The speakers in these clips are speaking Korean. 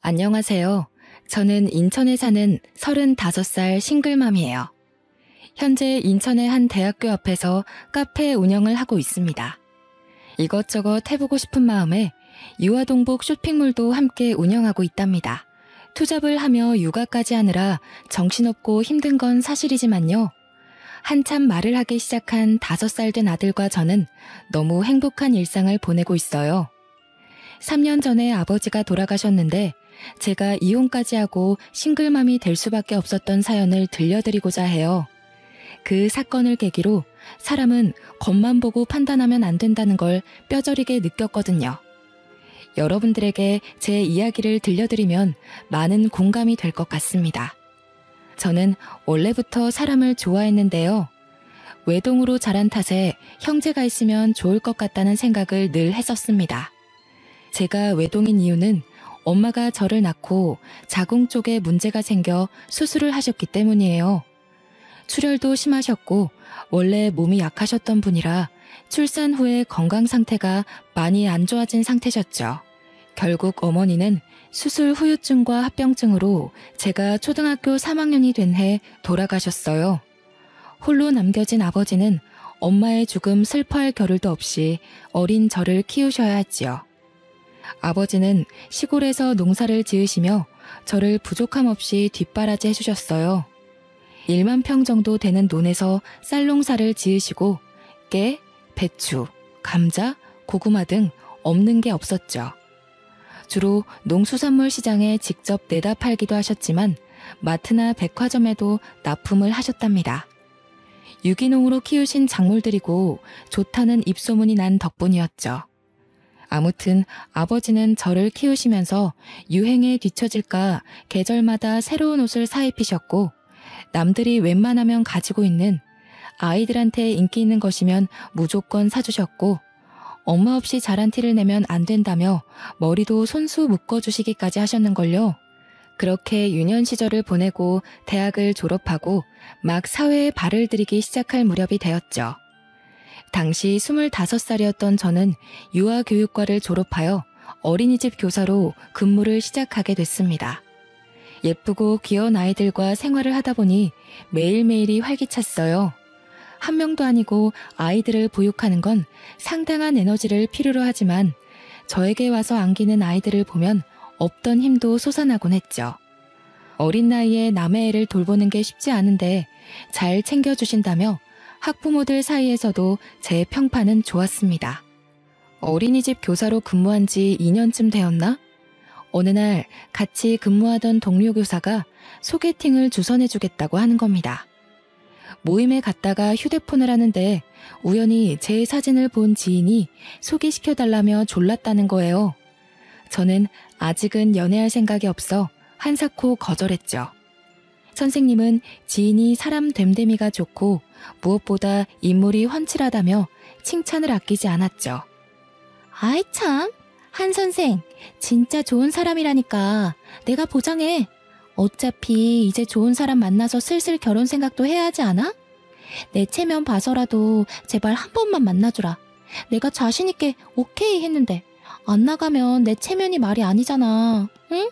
안녕하세요. 저는 인천에 사는 35살 싱글맘이에요. 현재 인천의 한 대학교 앞에서 카페 운영을 하고 있습니다. 이것저것 해보고 싶은 마음에 유아동복 쇼핑몰도 함께 운영하고 있답니다. 투잡을 하며 육아까지 하느라 정신없고 힘든 건 사실이지만요. 한참 말을 하기 시작한 5살 된 아들과 저는 너무 행복한 일상을 보내고 있어요. 3년 전에 아버지가 돌아가셨는데 제가 이혼까지 하고 싱글맘이 될 수밖에 없었던 사연을 들려드리고자 해요. 그 사건을 계기로 사람은 겉만 보고 판단하면 안 된다는 걸 뼈저리게 느꼈거든요. 여러분들에게 제 이야기를 들려드리면 많은 공감이 될 것 같습니다. 저는 원래부터 사람을 좋아했는데요. 외동으로 자란 탓에 형제가 있으면 좋을 것 같다는 생각을 늘 했었습니다. 제가 외동인 이유는 엄마가 저를 낳고 자궁 쪽에 문제가 생겨 수술을 하셨기 때문이에요. 출혈도 심하셨고 원래 몸이 약하셨던 분이라 출산 후에 건강 상태가 많이 안 좋아진 상태셨죠. 결국 어머니는 수술 후유증과 합병증으로 제가 초등학교 3학년이 된 해 돌아가셨어요. 홀로 남겨진 아버지는 엄마의 죽음 슬퍼할 겨를도 없이 어린 저를 키우셔야 했지요. 아버지는 시골에서 농사를 지으시며 저를 부족함 없이 뒷바라지 해주셨어요. 1만 평 정도 되는 논에서 쌀농사를 지으시고 깨, 배추, 감자, 고구마 등 없는 게 없었죠. 주로 농수산물 시장에 직접 내다 팔기도 하셨지만 마트나 백화점에도 납품을 하셨답니다. 유기농으로 키우신 작물들이고 좋다는 입소문이 난 덕분이었죠. 아무튼 아버지는 저를 키우시면서 유행에 뒤처질까 계절마다 새로운 옷을 사 입히셨고 남들이 웬만하면 가지고 있는 아이들한테 인기 있는 것이면 무조건 사주셨고 엄마 없이 자란 티를 내면 안 된다며 머리도 손수 묶어주시기까지 하셨는걸요. 그렇게 유년 시절을 보내고 대학을 졸업하고 막 사회에 발을 들이기 시작할 무렵이 되었죠. 당시 25살이었던 저는 유아교육과를 졸업하여 어린이집 교사로 근무를 시작하게 됐습니다. 예쁘고 귀여운 아이들과 생활을 하다 보니 매일매일이 활기찼어요. 한 명도 아니고 아이들을 보육하는 건 상당한 에너지를 필요로 하지만 저에게 와서 안기는 아이들을 보면 없던 힘도 솟아나곤 했죠. 어린 나이에 남의 애를 돌보는 게 쉽지 않은데 잘 챙겨주신다며 학부모들 사이에서도 제 평판은 좋았습니다. 어린이집 교사로 근무한 지 2년쯤 되었나? 어느 날 같이 근무하던 동료 교사가 소개팅을 주선해주겠다고 하는 겁니다. 모임에 갔다가 휴대폰을 하는데 우연히 제 사진을 본 지인이 소개시켜달라며 졸랐다는 거예요. 저는 아직은 연애할 생각이 없어 한사코 거절했죠. 선생님은 지인이 사람 됨됨이가 좋고 무엇보다 인물이 훤칠하다며 칭찬을 아끼지 않았죠. 아이 참, 한 선생 진짜 좋은 사람이라니까 내가 보장해. 어차피 이제 좋은 사람 만나서 슬슬 결혼 생각도 해야 하지 않아? 내 체면 봐서라도 제발 한 번만 만나주라. 내가 자신 있게 오케이 했는데 안 나가면 내 체면이 말이 아니잖아. 응?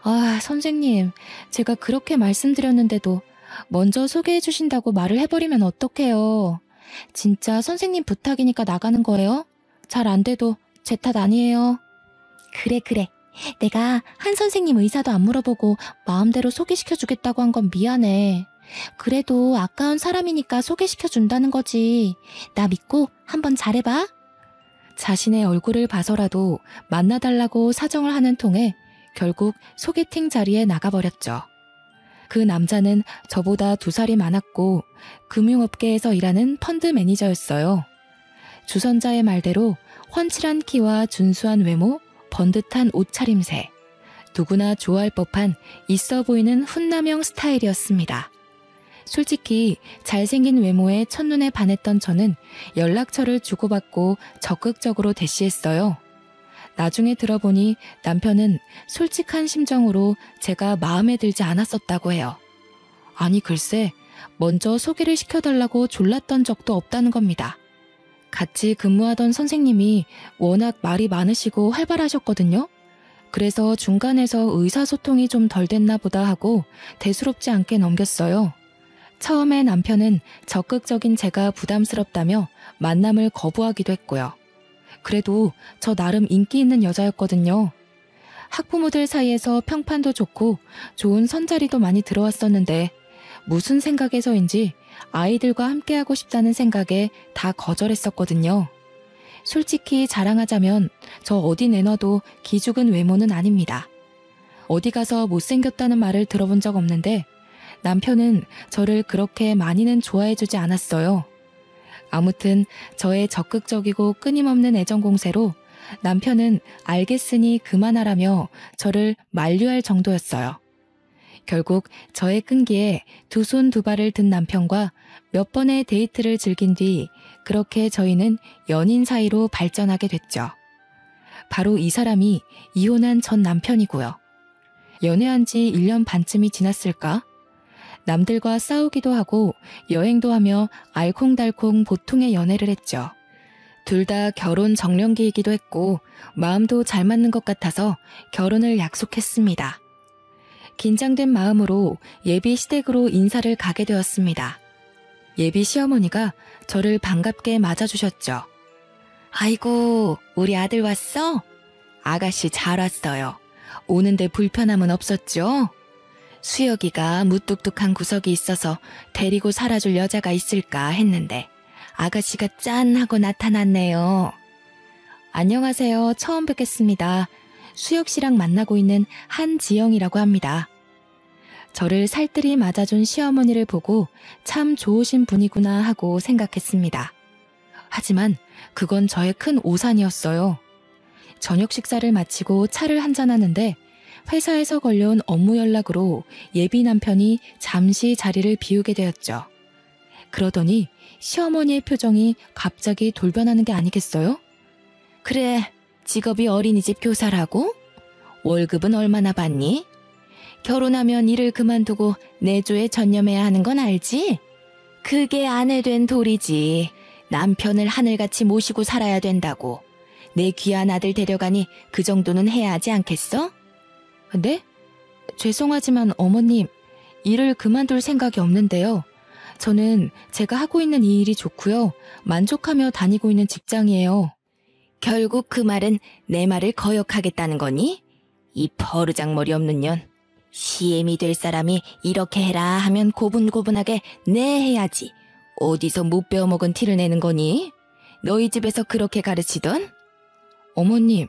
아, 선생님, 제가 그렇게 말씀드렸는데도 먼저 소개해 주신다고 말을 해버리면 어떡해요. 진짜 선생님 부탁이니까 나가는 거예요? 잘 안 돼도 제 탓 아니에요. 그래. 내가 한 선생님 의사도 안 물어보고 마음대로 소개시켜주겠다고 한 건 미안해. 그래도 아까운 사람이니까 소개시켜준다는 거지. 나 믿고 한번 잘해봐. 자신의 얼굴을 봐서라도 만나달라고 사정을 하는 통에 결국 소개팅 자리에 나가버렸죠. 그 남자는 저보다 2살이 많았고 금융업계에서 일하는 펀드 매니저였어요. 주선자의 말대로 훤칠한 키와 준수한 외모, 번듯한 옷차림새, 누구나 좋아할 법한 있어 보이는 훈남형 스타일이었습니다. 솔직히 잘생긴 외모에 첫눈에 반했던 저는 연락처를 주고받고 적극적으로 대시했어요. 나중에 들어보니 남편은 솔직한 심정으로 제가 마음에 들지 않았었다고 해요. 아니 글쎄, 먼저 소개를 시켜달라고 졸랐던 적도 없다는 겁니다. 같이 근무하던 선생님이 워낙 말이 많으시고 활발하셨거든요. 그래서 중간에서 의사소통이 좀 덜 됐나 보다 하고 대수롭지 않게 넘겼어요. 처음에 남편은 적극적인 제가 부담스럽다며 만남을 거부하기도 했고요. 그래도 저 나름 인기 있는 여자였거든요. 학부모들 사이에서 평판도 좋고 좋은 선자리도 많이 들어왔었는데 무슨 생각에서인지 아이들과 함께하고 싶다는 생각에 다 거절했었거든요. 솔직히 자랑하자면 저 어디 내놔도 기죽은 외모는 아닙니다. 어디 가서 못생겼다는 말을 들어본 적 없는데 남편은 저를 그렇게 많이는 좋아해주지 않았어요. 아무튼 저의 적극적이고 끊임없는 애정 공세로 남편은 알겠으니 그만하라며 저를 만류할 정도였어요. 결국 저의 끈기에 두 손 두 발을 든 남편과 몇 번의 데이트를 즐긴 뒤 그렇게 저희는 연인 사이로 발전하게 됐죠. 바로 이 사람이 이혼한 전 남편이고요. 연애한 지 1년 반쯤이 지났을까? 남들과 싸우기도 하고 여행도 하며 알콩달콩 보통의 연애를 했죠. 둘 다 결혼 정년기이기도 했고 마음도 잘 맞는 것 같아서 결혼을 약속했습니다. 긴장된 마음으로 예비 시댁으로 인사를 가게 되었습니다. 예비 시어머니가 저를 반갑게 맞아주셨죠. 아이고, 우리 아들 왔어? 아가씨 잘 왔어요. 오는데 불편함은 없었죠? 수혁이가 무뚝뚝한 구석이 있어서 데리고 살아줄 여자가 있을까 했는데 아가씨가 짠 하고 나타났네요. 안녕하세요. 처음 뵙겠습니다. 수혁 씨랑 만나고 있는 한지영이라고 합니다. 저를 살뜰히 맞아준 시어머니를 보고 참 좋으신 분이구나 하고 생각했습니다. 하지만 그건 저의 큰 오산이었어요. 저녁 식사를 마치고 차를 한잔하는데 회사에서 걸려온 업무 연락으로 예비 남편이 잠시 자리를 비우게 되었죠. 그러더니 시어머니의 표정이 갑자기 돌변하는 게 아니겠어요? 그래, 직업이 어린이집 교사라고? 월급은 얼마나 받니? 결혼하면 일을 그만두고 내조에 전념해야 하는 건 알지? 그게 아내 된 도리지. 남편을 하늘같이 모시고 살아야 된다고. 내 귀한 아들 데려가니 그 정도는 해야 하지 않겠어? 네? 죄송하지만 어머님, 일을 그만둘 생각이 없는데요. 저는 제가 하고 있는 이 일이 좋고요. 만족하며 다니고 있는 직장이에요. 결국 그 말은 내 말을 거역하겠다는 거니? 이 버르장머리 없는 년. 시엠이 될 사람이 이렇게 해라 하면 고분고분하게 네 해야지. 어디서 못 배워먹은 티를 내는 거니? 너희 집에서 그렇게 가르치던? 어머님,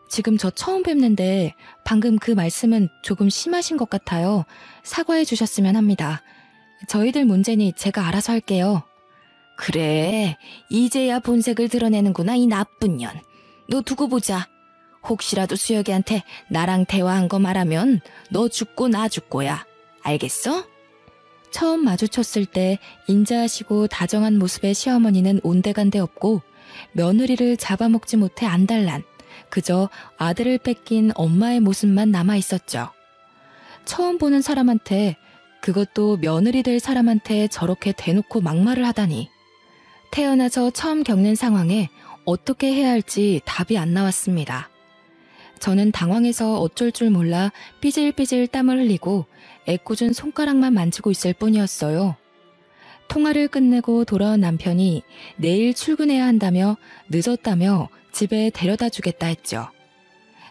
지금 저 처음 뵙는데 방금 그 말씀은 조금 심하신 것 같아요. 사과해 주셨으면 합니다. 저희들 문제니 제가 알아서 할게요. 그래, 이제야 본색을 드러내는구나 이 나쁜 년. 너 두고 보자. 혹시라도 수혁이한테 나랑 대화한 거 말하면 너 죽고 나 죽고야. 알겠어? 처음 마주쳤을 때 인자하시고 다정한 모습의 시어머니는 온데간데 없고 며느리를 잡아먹지 못해 안달난 그저 아들을 뺏긴 엄마의 모습만 남아있었죠. 처음 보는 사람한테, 그것도 며느리 될 사람한테 저렇게 대놓고 막말을 하다니. 태어나서 처음 겪는 상황에 어떻게 해야 할지 답이 안 나왔습니다. 저는 당황해서 어쩔 줄 몰라 삐질삐질 땀을 흘리고 애꿎은 손가락만 만지고 있을 뿐이었어요. 통화를 끝내고 돌아온 남편이 내일 출근해야 한다며 늦었다며 집에 데려다 주겠다 했죠.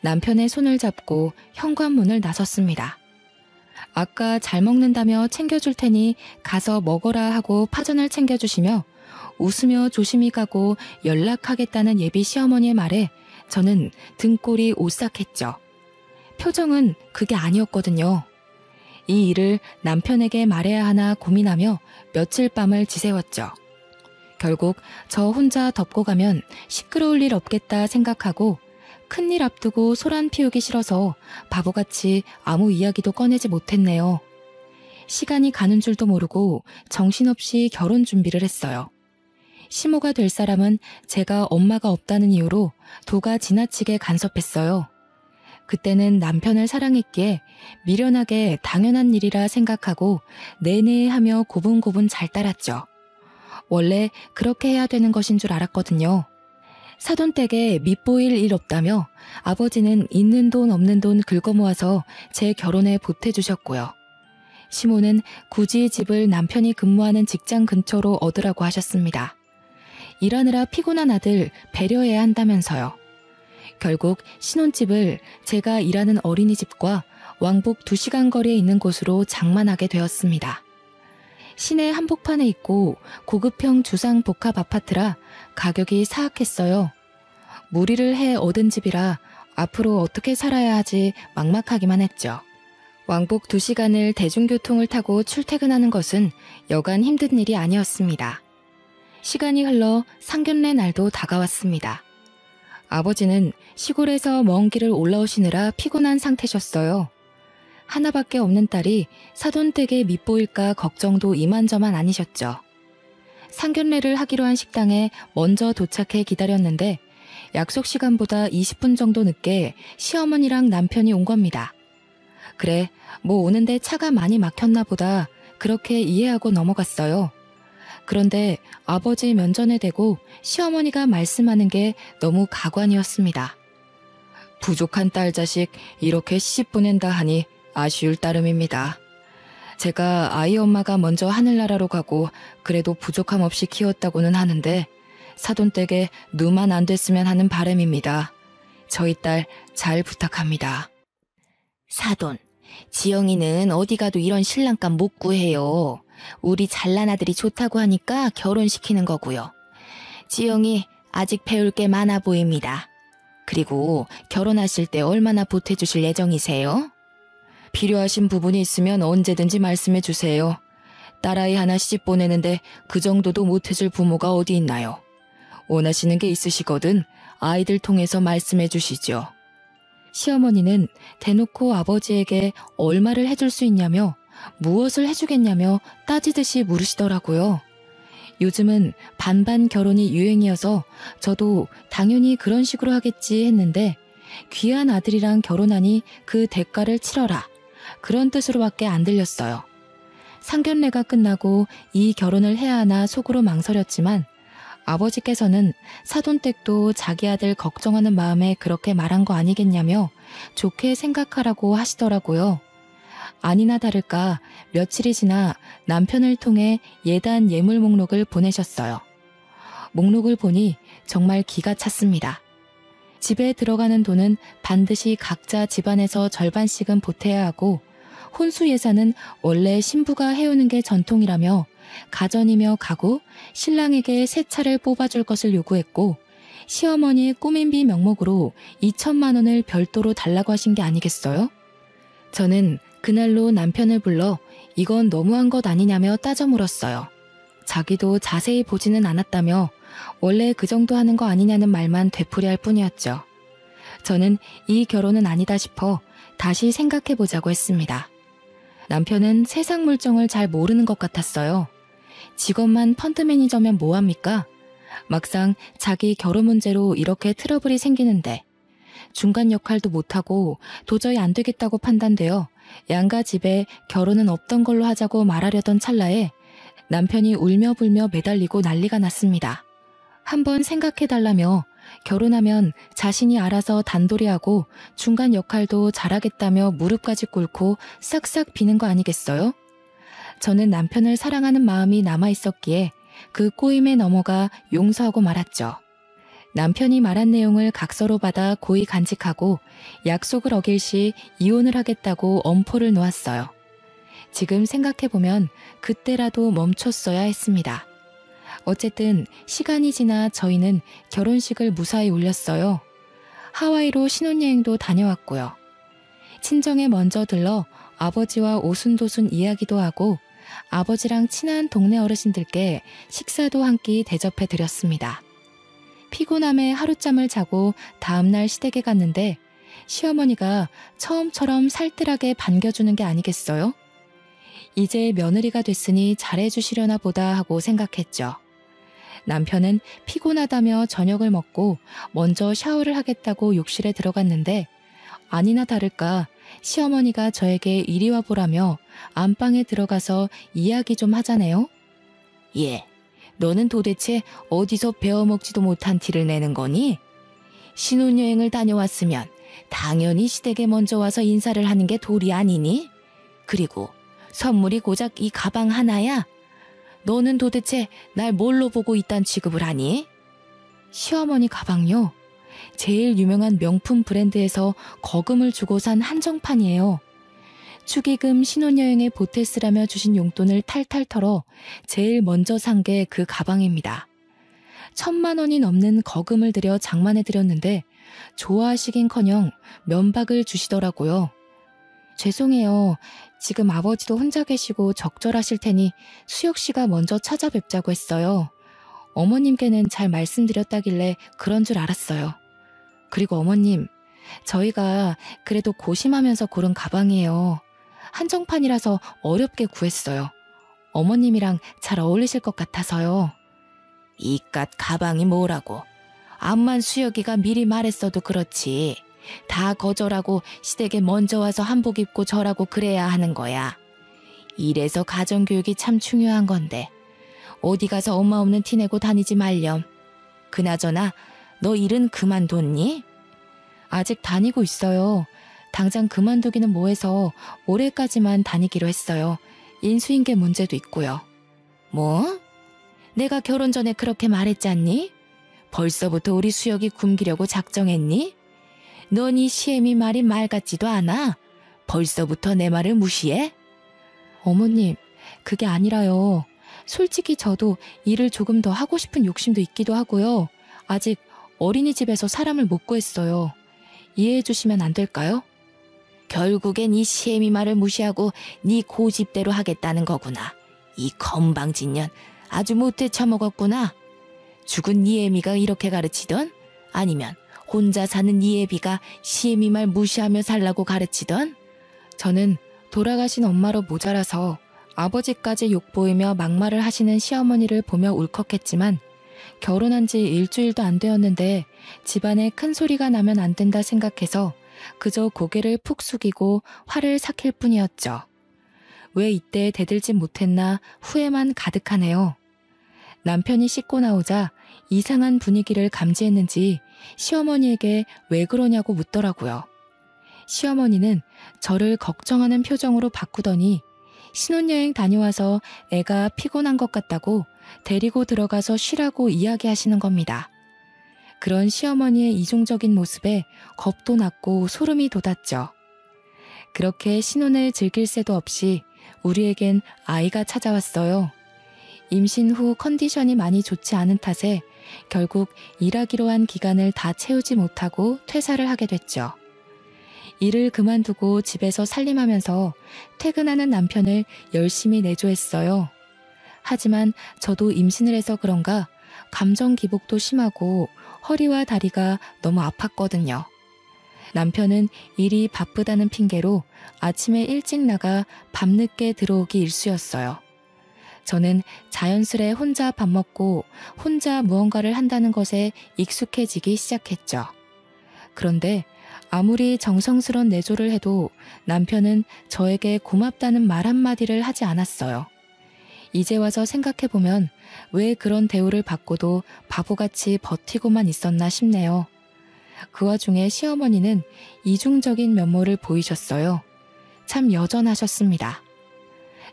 남편의 손을 잡고 현관문을 나섰습니다. 아까 잘 먹는다며 챙겨줄 테니 가서 먹어라 하고 파전을 챙겨주시며 웃으며 조심히 가고 연락하겠다는 예비 시어머니의 말에 저는 등골이 오싹했죠. 표정은 그게 아니었거든요. 이 일을 남편에게 말해야 하나 고민하며 며칠 밤을 지새웠죠. 결국 저 혼자 덮고 가면 시끄러울 일 없겠다 생각하고 큰일 앞두고 소란 피우기 싫어서 바보같이 아무 이야기도 꺼내지 못했네요. 시간이 가는 줄도 모르고 정신없이 결혼 준비를 했어요. 시모가 될 사람은 제가 엄마가 없다는 이유로 도가 지나치게 간섭했어요. 그때는 남편을 사랑했기에 미련하게 당연한 일이라 생각하고 내내 하며 고분고분 잘 따랐죠. 원래 그렇게 해야 되는 것인 줄 알았거든요. 사돈댁에 밑보일 일 없다며 아버지는 있는 돈 없는 돈 긁어모아서 제 결혼에 보태주셨고요. 시모는 굳이 집을 남편이 근무하는 직장 근처로 얻으라고 하셨습니다. 일하느라 피곤한 아들 배려해야 한다면서요. 결국 신혼집을 제가 일하는 어린이집과 왕복 2시간 거리에 있는 곳으로 장만하게 되었습니다. 시내 한복판에 있고 고급형 주상 복합 아파트라 가격이 사악했어요. 무리를 해 얻은 집이라 앞으로 어떻게 살아야 하지 막막하기만 했죠. 왕복 2시간을 대중교통을 타고 출퇴근하는 것은 여간 힘든 일이 아니었습니다. 시간이 흘러 상견례 날도 다가왔습니다. 아버지는 시골에서 먼 길을 올라오시느라 피곤한 상태셨어요. 하나밖에 없는 딸이 사돈댁에 밉보일까 걱정도 이만저만 아니셨죠. 상견례를 하기로 한 식당에 먼저 도착해 기다렸는데 약속 시간보다 20분 정도 늦게 시어머니랑 남편이 온 겁니다. 그래, 뭐 오는데 차가 많이 막혔나 보다 그렇게 이해하고 넘어갔어요. 그런데 아버지 면전에 대고 시어머니가 말씀하는 게 너무 가관이었습니다. 부족한 딸 자식 이렇게 시집 보낸다 하니 아쉬울 따름입니다. 제가 아이 엄마가 먼저 하늘나라로 가고 그래도 부족함 없이 키웠다고는 하는데 사돈댁에 누만 안 됐으면 하는 바람입니다. 저희 딸 잘 부탁합니다. 사돈, 지영이는 어디 가도 이런 신랑감 못 구해요. 우리 잘난 아들이 좋다고 하니까 결혼시키는 거고요. 지영이 아직 배울 게 많아 보입니다. 그리고 결혼하실 때 얼마나 보태주실 예정이세요? 필요하신 부분이 있으면 언제든지 말씀해 주세요. 딸아이 하나 시집 보내는데 그 정도도 못해줄 부모가 어디 있나요? 원하시는 게 있으시거든 아이들 통해서 말씀해 주시죠. 시어머니는 대놓고 아버지에게 얼마를 해줄 수 있냐며 무엇을 해주겠냐며 따지듯이 물으시더라고요. 요즘은 반반 결혼이 유행이어서 저도 당연히 그런 식으로 하겠지 했는데 귀한 아들이랑 결혼하니 그 대가를 치러라. 그런 뜻으로밖에 안 들렸어요. 상견례가 끝나고 이 결혼을 해야 하나 속으로 망설였지만 아버지께서는 사돈댁도 자기 아들 걱정하는 마음에 그렇게 말한 거 아니겠냐며 좋게 생각하라고 하시더라고요. 아니나 다를까 며칠이 지나 남편을 통해 예단 예물 목록을 보내셨어요. 목록을 보니 정말 기가 찼습니다. 집에 들어가는 돈은 반드시 각자 집안에서 절반씩은 보태야 하고 혼수 예산은 원래 신부가 해오는 게 전통이라며 가전이며 가구, 신랑에게 새 차를 뽑아줄 것을 요구했고 시어머니의 꾸민비 명목으로 2천만 원을 별도로 달라고 하신 게 아니겠어요? 저는 그날로 남편을 불러 이건 너무한 것 아니냐며 따져 물었어요. 자기도 자세히 보지는 않았다며 원래 그 정도 하는 거 아니냐는 말만 되풀이할 뿐이었죠. 저는 이 결혼은 아니다 싶어 다시 생각해보자고 했습니다. 남편은 세상 물정을 잘 모르는 것 같았어요. 직업만 펀드 매니저면 뭐합니까? 막상 자기 결혼 문제로 이렇게 트러블이 생기는데 중간 역할도 못하고 도저히 안 되겠다고 판단되어 양가 집에 결혼은 없던 걸로 하자고 말하려던 찰나에 남편이 울며 불며 매달리고 난리가 났습니다. 한번 생각해달라며 결혼하면 자신이 알아서 단돌이하고 중간 역할도 잘하겠다며 무릎까지 꿇고 싹싹 비는 거 아니겠어요? 저는 남편을 사랑하는 마음이 남아있었기에 그 꼬임에 넘어가 용서하고 말았죠. 남편이 말한 내용을 각서로 받아 고이 간직하고 약속을 어길 시 이혼을 하겠다고 엄포를 놓았어요. 지금 생각해보면 그때라도 멈췄어야 했습니다. 어쨌든 시간이 지나 저희는 결혼식을 무사히 올렸어요. 하와이로 신혼여행도 다녀왔고요. 친정에 먼저 들러 아버지와 오순도순 이야기도 하고 아버지랑 친한 동네 어르신들께 식사도 한 끼 대접해 드렸습니다. 피곤함에 하룻잠을 자고 다음날 시댁에 갔는데 시어머니가 처음처럼 살뜰하게 반겨주는 게 아니겠어요? 이제 며느리가 됐으니 잘해주시려나 보다 하고 생각했죠. 남편은 피곤하다며 저녁을 먹고 먼저 샤워를 하겠다고 욕실에 들어갔는데 아니나 다를까 시어머니가 저에게 이리 와보라며 안방에 들어가서 이야기 좀 하자네요. 예, 너는 도대체 어디서 배워먹지도 못한 티를 내는 거니? 신혼여행을 다녀왔으면 당연히 시댁에 먼저 와서 인사를 하는 게 도리 아니니? 그리고 선물이 고작 이 가방 하나야? 너는 도대체 날 뭘로 보고 이딴 취급을 하니? 시어머니 가방요? 제일 유명한 명품 브랜드에서 거금을 주고 산 한정판이에요. 축의금 신혼여행에 보태 쓰라며 주신 용돈을 탈탈 털어 제일 먼저 산 게 그 가방입니다. 1,000만 원이 넘는 거금을 들여 장만해드렸는데 좋아하시긴커녕 면박을 주시더라고요. 죄송해요. 지금 아버지도 혼자 계시고 적절하실 테니 수혁 씨가 먼저 찾아뵙자고 했어요. 어머님께는 잘 말씀드렸다길래 그런 줄 알았어요. 그리고 어머님, 저희가 그래도 고심하면서 고른 가방이에요. 한정판이라서 어렵게 구했어요. 어머님이랑 잘 어울리실 것 같아서요. 이깟 가방이 뭐라고. 암만 수혁이가 미리 말했어도 그렇지. 다 거절하고 시댁에 먼저 와서 한복 입고 절하고 그래야 하는 거야. 이래서 가정교육이 참 중요한 건데 어디 가서 엄마 없는 티 내고 다니지 말렴. 그나저나 너 일은 그만뒀니? 아직 다니고 있어요. 당장 그만두기는 뭐해서 올해까지만 다니기로 했어요. 인수인계 문제도 있고요. 뭐? 내가 결혼 전에 그렇게 말했잖니? 벌써부터 우리 수혁이 굶기려고 작정했니? 넌 이 시애미 말이 말 같지도 않아? 벌써부터 내 말을 무시해? 어머님, 그게 아니라요. 솔직히 저도 일을 조금 더 하고 싶은 욕심도 있기도 하고요. 아직 어린이집에서 사람을 못 구했어요. 이해해 주시면 안 될까요? 결국엔 이 시애미 말을 무시하고 네 고집대로 하겠다는 거구나. 이 건방진년 아주 못돼 처먹었구나. 죽은 네 애미가 이렇게 가르치던? 아니면 혼자 사는 네 애비가 시애미 말 무시하며 살라고 가르치던? 저는 돌아가신 엄마로 모자라서 아버지까지 욕보이며 막말을 하시는 시어머니를 보며 울컥했지만 결혼한 지 일주일도 안 되었는데 집안에 큰 소리가 나면 안 된다 생각해서 그저 고개를 푹 숙이고 화를 삭힐 뿐이었죠. 왜 이때 대들지 못했나 후회만 가득하네요. 남편이 씻고 나오자 이상한 분위기를 감지했는지 시어머니에게 왜 그러냐고 묻더라고요. 시어머니는 저를 걱정하는 표정으로 바꾸더니 신혼여행 다녀와서 애가 피곤한 것 같다고 데리고 들어가서 쉬라고 이야기하시는 겁니다. 그런 시어머니의 이중적인 모습에 겁도 났고 소름이 돋았죠. 그렇게 신혼을 즐길 새도 없이 우리에겐 아이가 찾아왔어요. 임신 후 컨디션이 많이 좋지 않은 탓에 결국 일하기로 한 기간을 다 채우지 못하고 퇴사를 하게 됐죠. 일을 그만두고 집에서 살림하면서 퇴근하는 남편을 열심히 내조했어요. 하지만 저도 임신을 해서 그런가 감정 기복도 심하고 허리와 다리가 너무 아팠거든요. 남편은 일이 바쁘다는 핑계로 아침에 일찍 나가 밤늦게 들어오기 일쑤였어요. 저는 자연스레 혼자 밥 먹고 혼자 무언가를 한다는 것에 익숙해지기 시작했죠. 그런데 아무리 정성스런 내조를 해도 남편은 저에게 고맙다는 말 한마디를 하지 않았어요. 이제 와서 생각해보면 왜 그런 대우를 받고도 바보같이 버티고만 있었나 싶네요. 그 와중에 시어머니는 이중적인 면모를 보이셨어요. 참 여전하셨습니다.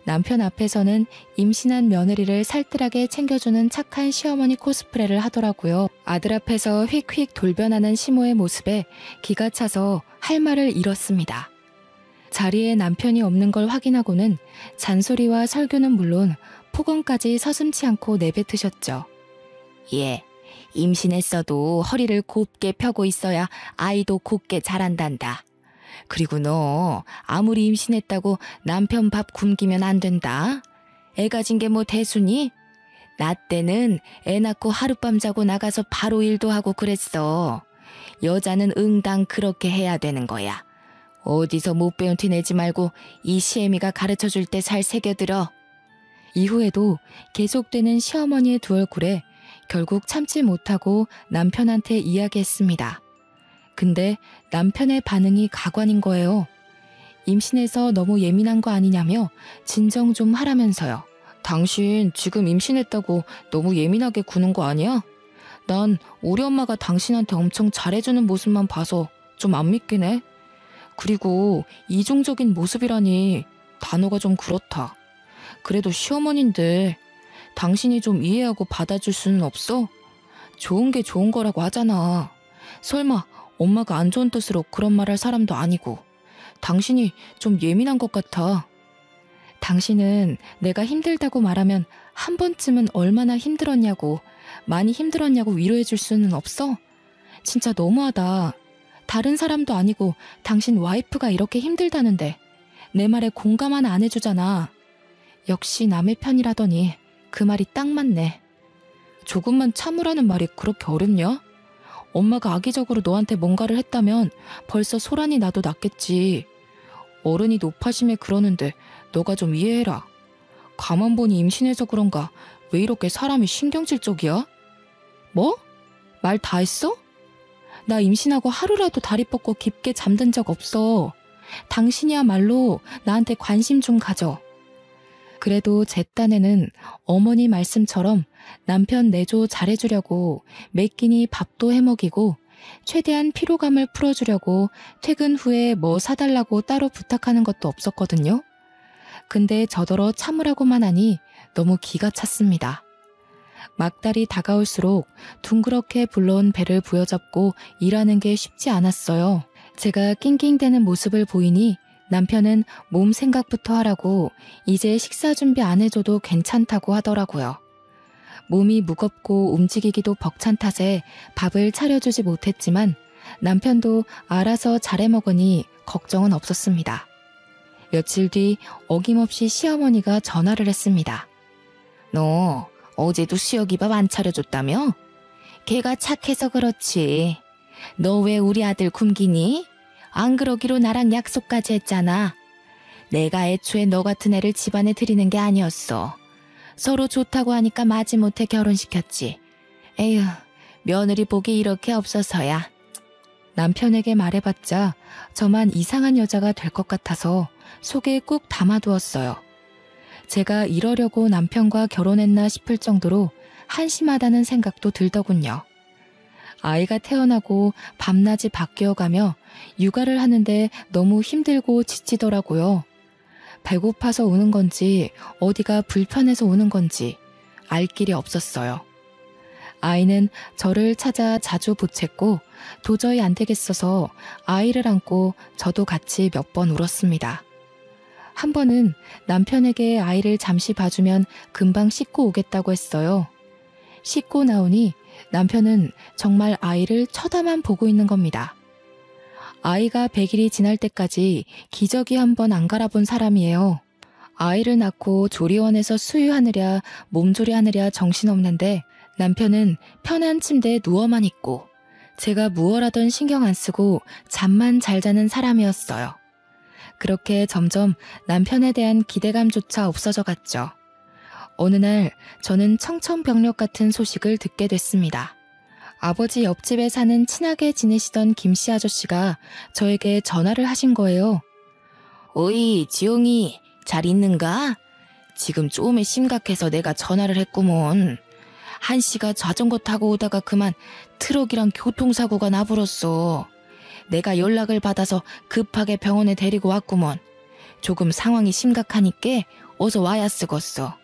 남편 앞에서는 임신한 며느리를 살뜰하게 챙겨주는 착한 시어머니 코스프레를 하더라고요. 아들 앞에서 휙휙 돌변하는 시모의 모습에 기가 차서 할 말을 잃었습니다. 자리에 남편이 없는 걸 확인하고는 잔소리와 설교는 물론 폭언까지 서슴지 않고 내뱉으셨죠. 예, 임신했어도 허리를 곱게 펴고 있어야 아이도 곱게 자란단다. 그리고 너 아무리 임신했다고 남편 밥 굶기면 안 된다. 애 가진 게 뭐 대수니? 나 때는 애 낳고 하룻밤 자고 나가서 바로 일도 하고 그랬어. 여자는 응당 그렇게 해야 되는 거야. 어디서 못 배운 티 내지 말고 이 시애미가 가르쳐줄 때 잘 새겨들어. 이후에도 계속되는 시어머니의 두 얼굴에 결국 참지 못하고 남편한테 이야기했습니다. 근데 남편의 반응이 가관인 거예요. 임신해서 너무 예민한 거 아니냐며 진정 좀 하라면서요. 당신 지금 임신했다고 너무 예민하게 구는 거 아니야? 난 우리 엄마가 당신한테 엄청 잘해주는 모습만 봐서 좀 안 믿긴 해. 그리고 이중적인 모습이라니 단어가 좀 그렇다. 그래도 시어머니인데 당신이 좀 이해하고 받아줄 수는 없어? 좋은 게 좋은 거라고 하잖아. 설마 엄마가 안 좋은 뜻으로 그런 말 할 사람도 아니고. 당신이 좀 예민한 것 같아. 당신은 내가 힘들다고 말하면 한 번쯤은 얼마나 힘들었냐고, 많이 힘들었냐고 위로해 줄 수는 없어? 진짜 너무하다. 다른 사람도 아니고 당신 와이프가 이렇게 힘들다는데 내 말에 공감 하나 안 해주잖아. 역시 남의 편이라더니 그 말이 딱 맞네. 조금만 참으라는 말이 그렇게 어렵냐? 엄마가 악의적으로 너한테 뭔가를 했다면 벌써 소란이 나도 났겠지. 어른이 높아심에 그러는데 너가 좀 이해해라. 가만 보니 임신해서 그런가 왜 이렇게 사람이 신경질 적이야? 뭐? 말 다 했어? 나 임신하고 하루라도 다리 뻗고 깊게 잠든 적 없어. 당신이야말로 나한테 관심 좀 가져. 그래도 제 딴에는 어머니 말씀처럼 남편 내조 잘해주려고 매 끼니 밥도 해먹이고 최대한 피로감을 풀어주려고 퇴근 후에 뭐 사달라고 따로 부탁하는 것도 없었거든요. 근데 저더러 참으라고만 하니 너무 기가 찼습니다. 막달이 다가올수록 둥그렇게 불러온 배를 부여잡고 일하는 게 쉽지 않았어요. 제가 낑낑대는 모습을 보이니 남편은 몸 생각부터 하라고 이제 식사 준비 안 해줘도 괜찮다고 하더라고요. 몸이 무겁고 움직이기도 벅찬 탓에 밥을 차려주지 못했지만 남편도 알아서 잘해 먹으니 걱정은 없었습니다. 며칠 뒤 어김없이 시어머니가 전화를 했습니다. 너 어제도 시혁이 밥 안 차려줬다며? 걔가 착해서 그렇지. 너 왜 우리 아들 굶기니? 안 그러기로 나랑 약속까지 했잖아. 내가 애초에 너 같은 애를 집안에 들이는 게 아니었어. 서로 좋다고 하니까 마지못해 결혼시켰지. 에휴, 며느리 복이 이렇게 없어서야. 남편에게 말해봤자 저만 이상한 여자가 될 것 같아서 속에 꾹 담아두었어요. 제가 이러려고 남편과 결혼했나 싶을 정도로 한심하다는 생각도 들더군요. 아이가 태어나고 밤낮이 바뀌어가며 육아를 하는데 너무 힘들고 지치더라고요. 배고파서 우는 건지 어디가 불편해서 우는 건지 알 길이 없었어요. 아이는 저를 찾아 자주 보챘고 도저히 안 되겠어서 아이를 안고 저도 같이 몇 번 울었습니다. 한 번은 남편에게 아이를 잠시 봐주면 금방 씻고 오겠다고 했어요. 씻고 나오니 남편은 정말 아이를 쳐다만 보고 있는 겁니다. 아이가 100일이 지날 때까지 기저귀 한 번 안 갈아본 사람이에요. 아이를 낳고 조리원에서 수유하느랴 몸조리하느랴 정신없는데 남편은 편한 침대에 누워만 있고 제가 무얼하던 신경 안 쓰고 잠만 잘 자는 사람이었어요. 그렇게 점점 남편에 대한 기대감조차 없어져 갔죠. 어느 날 저는 청천벽력 같은 소식을 듣게 됐습니다. 아버지 옆집에 사는 친하게 지내시던 김씨 아저씨가 저에게 전화를 하신 거예요. 어이, 지용이 잘 있는가? 지금 좀에 심각해서 내가 전화를 했구먼. 한씨가 자전거 타고 오다가 그만 트럭이랑 교통사고가 나버렸어. 내가 연락을 받아서 급하게 병원에 데리고 왔구먼. 조금 상황이 심각하니까 어서 와야 쓰겄어.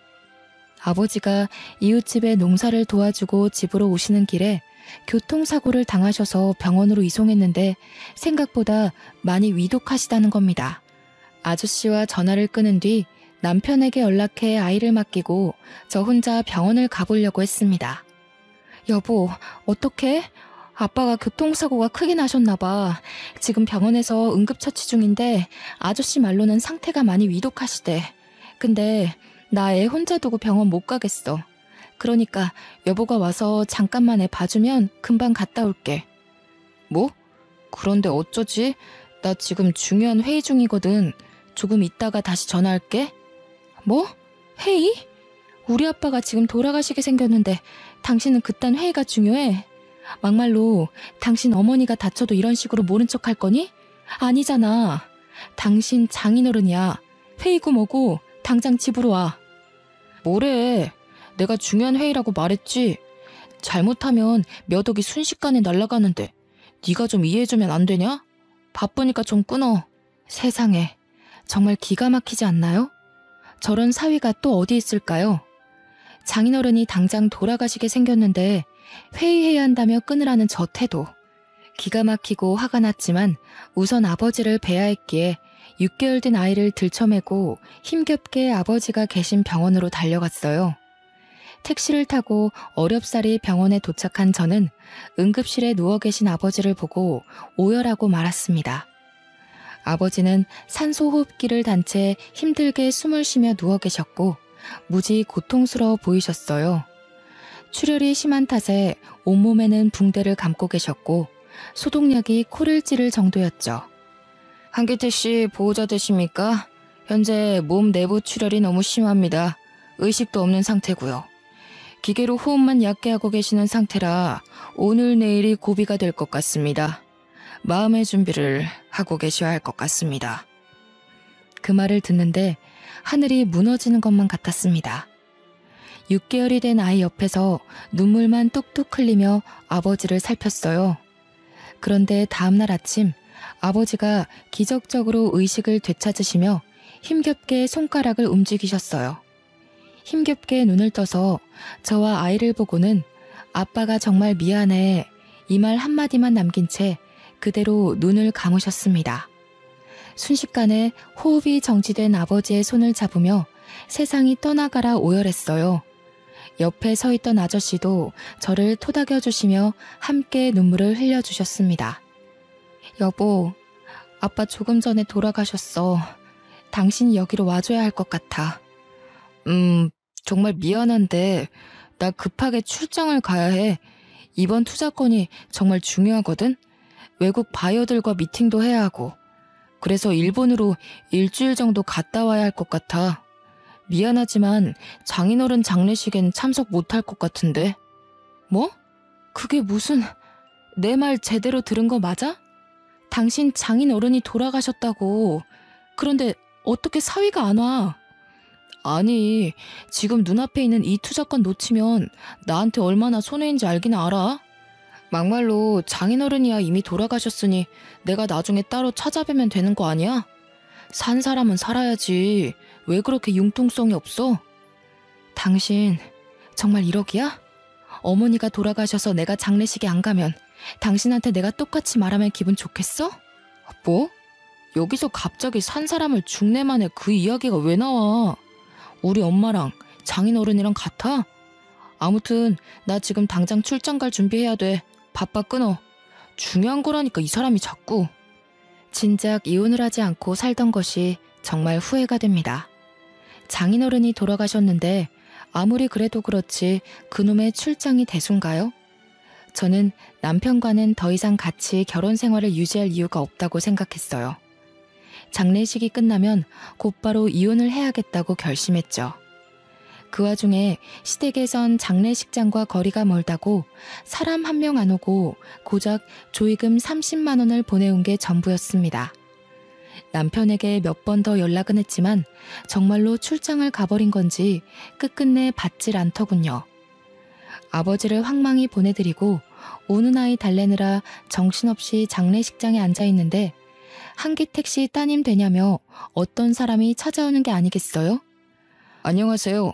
아버지가 이웃집에 농사를 도와주고 집으로 오시는 길에 교통사고를 당하셔서 병원으로 이송했는데 생각보다 많이 위독하시다는 겁니다. 아저씨와 전화를 끊은 뒤 남편에게 연락해 아이를 맡기고 저 혼자 병원을 가보려고 했습니다. 여보, 어떡해? 아빠가 교통사고가 크게 나셨나 봐. 지금 병원에서 응급처치 중인데 아저씨 말로는 상태가 많이 위독하시대. 근데 나 애 혼자 두고 병원 못 가겠어. 그러니까 여보가 와서 잠깐만 애 봐주면 금방 갔다 올게. 뭐? 그런데 어쩌지? 나 지금 중요한 회의 중이거든. 조금 있다가 다시 전화할게. 뭐? 회의? 우리 아빠가 지금 돌아가시게 생겼는데 당신은 그딴 회의가 중요해? 막말로 당신 어머니가 다쳐도 이런 식으로 모른 척 할 거니? 아니잖아. 당신 장인어른이야. 회의고 뭐고 당장 집으로 와. 뭐래? 내가 중요한 회의라고 말했지. 잘못하면 몇 억이 순식간에 날아가는데 네가 좀 이해해주면 안 되냐? 바쁘니까 좀 끊어. 세상에, 정말 기가 막히지 않나요? 저런 사위가 또 어디 있을까요? 장인어른이 당장 돌아가시게 생겼는데 회의해야 한다며 끊으라는 저 태도. 기가 막히고 화가 났지만 우선 아버지를 뵈야 했기에 6개월 된 아이를 들쳐매고 힘겹게 아버지가 계신 병원으로 달려갔어요. 택시를 타고 어렵사리 병원에 도착한 저는 응급실에 누워 계신 아버지를 보고 오열하고 말았습니다. 아버지는 산소호흡기를 단 채 힘들게 숨을 쉬며 누워 계셨고 무지 고통스러워 보이셨어요. 출혈이 심한 탓에 온몸에는 붕대를 감고 계셨고 소독약이 코를 찌를 정도였죠. 한기태 씨 보호자 되십니까? 현재 몸 내부 출혈이 너무 심합니다. 의식도 없는 상태고요. 기계로 호흡만 얕게 하고 계시는 상태라 오늘 내일이 고비가 될 것 같습니다. 마음의 준비를 하고 계셔야 할 것 같습니다. 그 말을 듣는데 하늘이 무너지는 것만 같았습니다. 6개월이 된 아이 옆에서 눈물만 뚝뚝 흘리며 아버지를 살폈어요. 그런데 다음날 아침 아버지가 기적적으로 의식을 되찾으시며 힘겹게 손가락을 움직이셨어요. 힘겹게 눈을 떠서 저와 아이를 보고는 아빠가 정말 미안해 이 말 한마디만 남긴 채 그대로 눈을 감으셨습니다. 순식간에 호흡이 정지된 아버지의 손을 잡으며 세상이 떠나가라 오열했어요. 옆에 서 있던 아저씨도 저를 토닥여 주시며 함께 눈물을 흘려주셨습니다. 여보, 아빠 조금 전에 돌아가셨어. 당신이 여기로 와줘야 할 것 같아. 정말 미안한데 나 급하게 출장을 가야 해. 이번 투자건이 정말 중요하거든. 외국 바이어들과 미팅도 해야 하고. 그래서 일본으로 일주일 정도 갔다 와야 할 것 같아. 미안하지만 장인어른 장례식엔 참석 못할 것 같은데. 뭐? 그게 무슨... 내 말 제대로 들은 거 맞아? 당신 장인어른이 돌아가셨다고. 그런데 어떻게 사위가 안 와? 아니, 지금 눈앞에 있는 이 투자권 놓치면 나한테 얼마나 손해인지 알긴 알아? 막말로 장인어른이야 이미 돌아가셨으니 내가 나중에 따로 찾아뵈면 되는 거 아니야? 산 사람은 살아야지. 왜 그렇게 융통성이 없어? 당신 정말 1억이야? 어머니가 돌아가셔서 내가 장례식에 안 가면 당신한테 내가 똑같이 말하면 기분 좋겠어? 뭐? 여기서 갑자기 산 사람을 죽내만해 그 이야기가 왜 나와? 우리 엄마랑 장인어른이랑 같아? 아무튼 나 지금 당장 출장 갈 준비해야 돼. 바빠 끊어. 중요한 거라니까 이 사람이 자꾸. 진작 이혼을 하지 않고 살던 것이 정말 후회가 됩니다. 장인어른이 돌아가셨는데 아무리 그래도 그렇지 그놈의 출장이 대수인가요? 저는 남편과는 더 이상 같이 결혼 생활을 유지할 이유가 없다고 생각했어요. 장례식이 끝나면 곧바로 이혼을 해야겠다고 결심했죠. 그 와중에 시댁에선 장례식장과 거리가 멀다고 사람 한 명 안 오고 고작 조의금 30만 원을 보내온 게 전부였습니다. 남편에게 몇 번 더 연락은 했지만 정말로 출장을 가버린 건지 끝끝내 받질 않더군요. 아버지를 황망히 보내드리고 오는 아이 달래느라 정신없이 장례식장에 앉아있는데 한기택시 따님 되냐며 어떤 사람이 찾아오는 게 아니겠어요? 안녕하세요.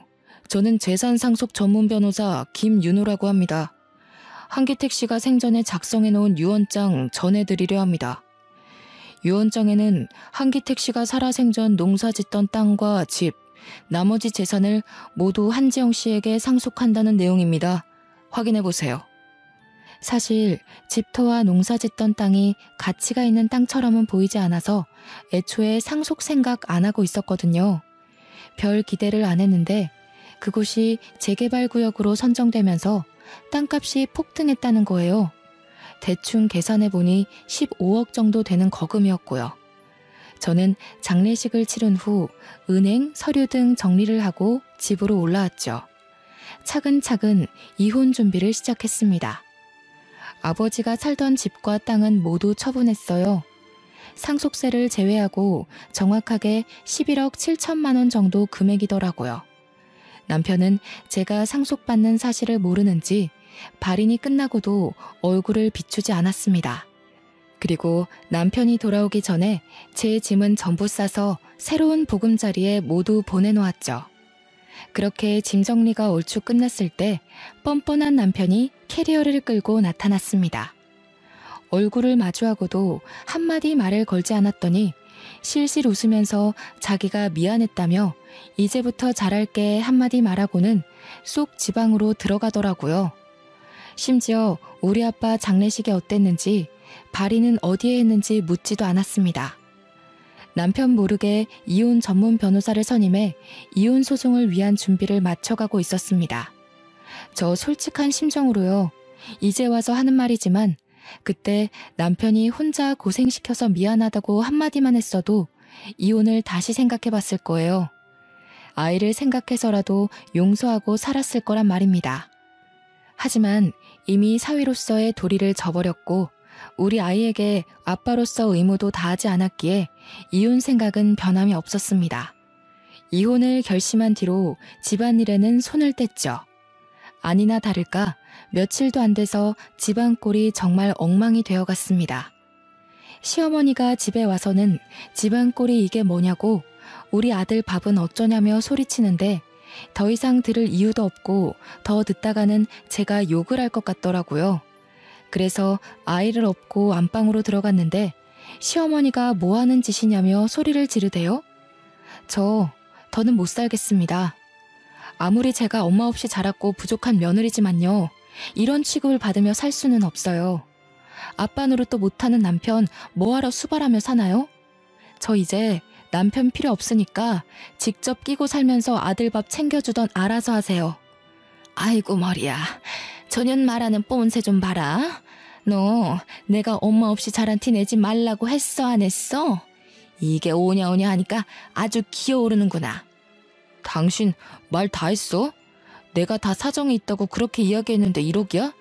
저는 재산상속 전문 변호사 김윤호라고 합니다. 한기택시가 생전에 작성해놓은 유언장 전해드리려 합니다. 유언장에는 한기택시가 살아생전 농사짓던 땅과 집, 나머지 재산을 모두 한지영 씨에게 상속한다는 내용입니다. 확인해보세요. 사실 집터와 농사짓던 땅이 가치가 있는 땅처럼은 보이지 않아서 애초에 상속 생각 안 하고 있었거든요. 별 기대를 안 했는데 그곳이 재개발 구역으로 선정되면서 땅값이 폭등했다는 거예요. 대충 계산해보니 15억 정도 되는 거금이었고요. 저는 장례식을 치른 후 은행, 서류 등 정리를 하고 집으로 올라왔죠. 차근차근 이혼 준비를 시작했습니다. 아버지가 살던 집과 땅은 모두 처분했어요. 상속세를 제외하고 정확하게 11억 7천만 원 정도 금액이더라고요. 남편은 제가 상속받는 사실을 모르는지 발인이 끝나고도 얼굴을 비추지 않았습니다. 그리고 남편이 돌아오기 전에 제 짐은 전부 싸서 새로운 보금자리에 모두 보내놓았죠. 그렇게 짐 정리가 얼추 끝났을 때 뻔뻔한 남편이 캐리어를 끌고 나타났습니다. 얼굴을 마주하고도 한마디 말을 걸지 않았더니 실실 웃으면서 자기가 미안했다며 이제부터 잘할게 한마디 말하고는 쏙 지방으로 들어가더라고요. 심지어 우리 아빠 장례식이 어땠는지 발인은 어디에 했는지 묻지도 않았습니다. 남편 모르게 이혼 전문 변호사를 선임해 이혼 소송을 위한 준비를 마쳐가고 있었습니다. 저 솔직한 심정으로요. 이제 와서 하는 말이지만 그때 남편이 혼자 고생시켜서 미안하다고 한마디만 했어도 이혼을 다시 생각해봤을 거예요. 아이를 생각해서라도 용서하고 살았을 거란 말입니다. 하지만 이미 사위로서의 도리를 저버렸고 우리 아이에게 아빠로서 의무도 다하지 않았기에 이혼 생각은 변함이 없었습니다. 이혼을 결심한 뒤로 집안일에는 손을 뗐죠. 아니나 다를까 며칠도 안 돼서 집안 꼴이 정말 엉망이 되어갔습니다. 시어머니가 집에 와서는 집안 꼴이 이게 뭐냐고 우리 아들 밥은 어쩌냐며 소리치는데 더 이상 들을 이유도 없고 더 듣다가는 제가 욕을 할 것 같더라고요. 그래서 아이를 업고 안방으로 들어갔는데 시어머니가 뭐 하는 짓이냐며 소리를 지르대요. 더는 못 살겠습니다. 아무리 제가 엄마 없이 자랐고 부족한 며느리지만요. 이런 취급을 받으며 살 수는 없어요. 아빠 노릇도 못하는 남편 뭐하러 수발하며 사나요? 저 이제 남편 필요 없으니까 직접 끼고 살면서 아들 밥 챙겨주던 알아서 하세요. 아이고 머리야. 저년 말하는 뽐새 좀 봐라. 너 내가 엄마 없이 자란 티 내지 말라고 했어 안 했어? 이게 오냐오냐 하니까 아주 기어오르는구나. 당신 말 다 했어? 내가 다 사정이 있다고 그렇게 이야기했는데 이러기야?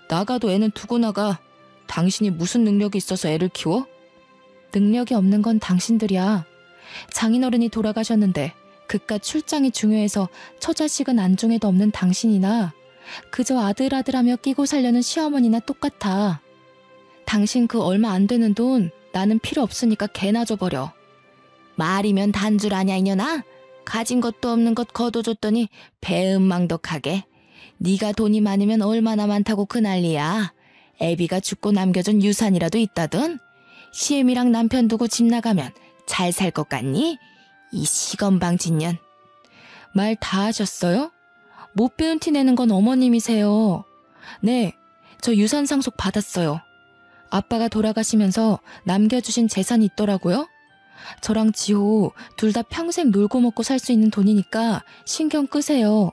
나가도 애는 두고 나가. 당신이 무슨 능력이 있어서 애를 키워? 능력이 없는 건 당신들이야. 장인어른이 돌아가셨는데 그깟 출장이 중요해서 처자식은 안중에도 없는 당신이나 그저 아들아들하며 끼고 살려는 시어머니나 똑같아. 당신 그 얼마 안 되는 돈 나는 필요 없으니까 개나 줘버려. 말이면 단줄 아냐 이년아? 가진 것도 없는 것 거둬줬더니 배은망덕하게. 네가 돈이 많으면 얼마나 많다고 그 난리야. 애비가 죽고 남겨준 유산이라도 있다던? 시엠이랑 남편 두고 집 나가면 잘 살 것 같니? 이 시건방진년. 말 다 하셨어요? 못 배운 티 내는 건 어머님이세요. 네, 저 유산 상속 받았어요. 아빠가 돌아가시면서 남겨주신 재산이 있더라고요. 저랑 지호 둘 다 평생 놀고 먹고 살 수 있는 돈이니까 신경 끄세요.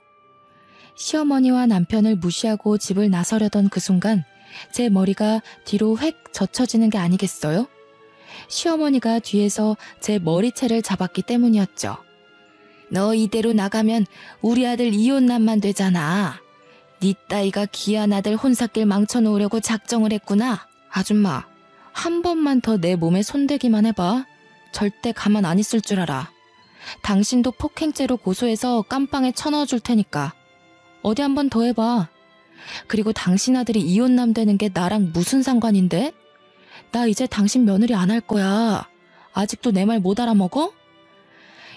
시어머니와 남편을 무시하고 집을 나서려던 그 순간 제 머리가 뒤로 획 젖혀지는 게 아니겠어요? 시어머니가 뒤에서 제 머리채를 잡았기 때문이었죠. 너 이대로 나가면 우리 아들 이혼남만 되잖아. 네 따위가 귀한 아들 혼사길 망쳐놓으려고 작정을 했구나. 아줌마, 한 번만 더 내 몸에 손대기만 해봐. 절대 가만 안 있을 줄 알아. 당신도 폭행죄로 고소해서 깜빵에 쳐넣어줄 테니까. 어디 한 번 더 해봐. 그리고 당신 아들이 이혼남 되는 게 나랑 무슨 상관인데? 나 이제 당신 며느리 안 할 거야. 아직도 내 말 못 알아먹어?